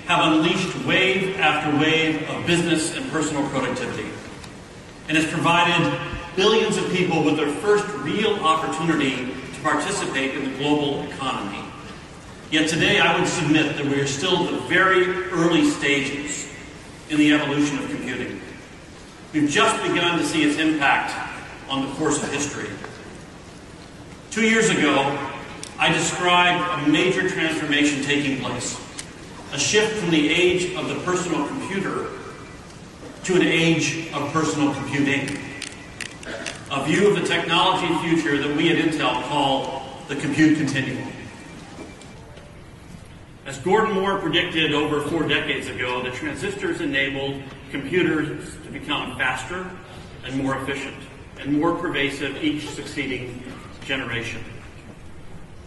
have unleashed wave after wave of business and personal productivity, and has provided billions of people with their first real opportunity to participate in the global economy. Yet today I would submit that we are still at the very early stages in the evolution of computing. We've just begun to see its impact on the course of history. 2 years ago, I described a major transformation taking place, a shift from the age of the personal computer to an age of personal computing, a view of the technology future that we at Intel call the compute continuum. As Gordon Moore predicted over 4 decades ago, the transistors enabled computers to become faster and more efficient and more pervasive each succeeding generation.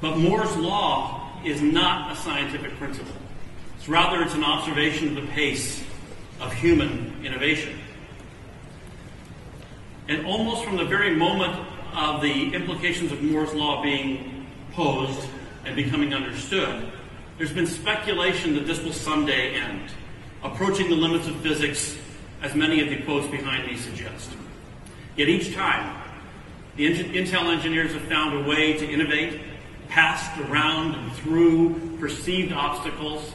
But Moore's law is not a scientific principle. Rather, it's an observation of the pace of human innovation. And almost from the very moment of the implications of Moore's law being posed and becoming understood, there's been speculation that this will someday end, approaching the limits of physics, as many of the quotes behind me suggest. Yet each time, the Intel engineers have found a way to innovate, past, around, and through perceived obstacles,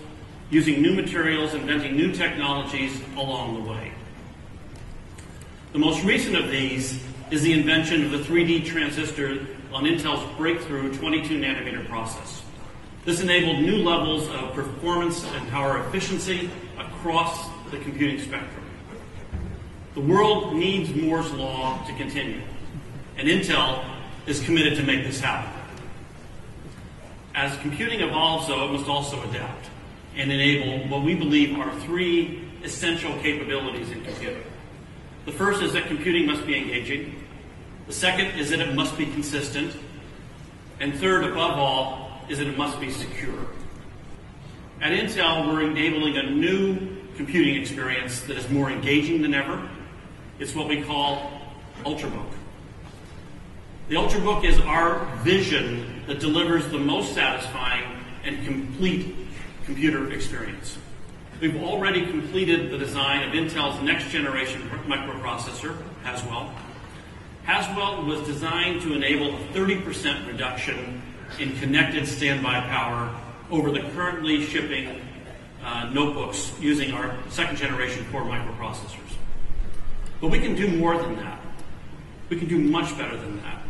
using new materials, inventing new technologies along the way. The most recent of these is the invention of the 3D transistor on Intel's breakthrough 22-nanometer process. This enabled new levels of performance and power efficiency across the computing spectrum. The world needs Moore's law to continue, and Intel is committed to make this happen. As computing evolves, though, it must also adapt and enable what we believe are 3 essential capabilities in computing. The first is that computing must be engaging. The second is that it must be consistent. And third, above all, is that it must be secure. At Intel, we're enabling a new computing experience that is more engaging than ever. It's what we call ultrabook. The ultrabook is our vision that delivers the most satisfying and complete computer experience. We've already completed the design of Intel's next generation microprocessor, Haswell. Haswell was designed to enable a 30% reduction in connected standby power over the currently shipping notebooks using our second generation core microprocessors. But we can do more than that. We can do much better than that.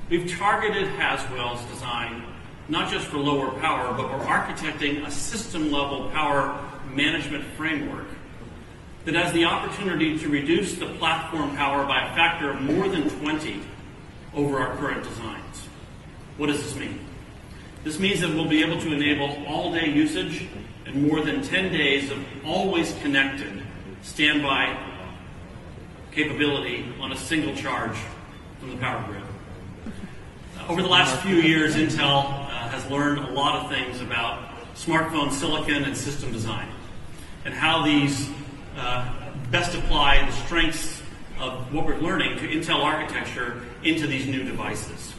We've targeted Haswell's design not just for lower power, but we're architecting a system-level power management framework that has the opportunity to reduce the platform power by a factor of more than 20 over our current designs. What does this mean? This means that we'll be able to enable all-day usage and more than 10 days of always connected standby capability on a single charge from the power grid. Over the last few years, Intel has learned a lot of things about smartphone silicon and system design, and how these best apply the strengths of what we're learning to Intel architecture into these new devices.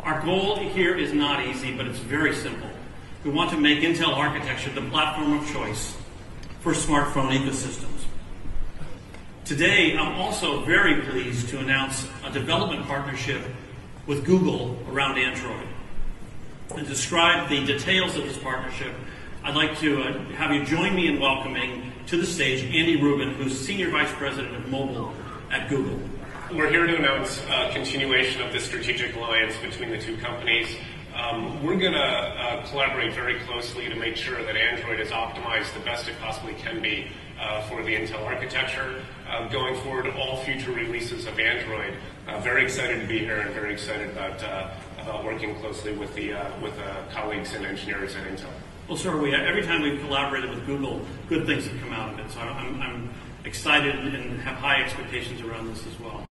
Our goal here is not easy, but it's very simple. We want to make Intel architecture the platform of choice for smartphone ecosystems. Today, I'm also very pleased to announce a development partnership with Google around Android. To describe the details of this partnership, I'd like to have you join me in welcoming to the stage Andy Rubin, who's Senior Vice President of Mobile at Google. We're here to announce a continuation of the strategic alliance between the two companies. We're going to collaborate very closely to make sure that Android is optimized the best it possibly can be for the Intel architecture. Going forward, all future releases of Android. Very excited to be here and very excited about working closely with the colleagues and engineers at Intel. Well, so are we. Every time we've collaborated with Google, good things have come out of it. So I'm excited and have high expectations around this as well.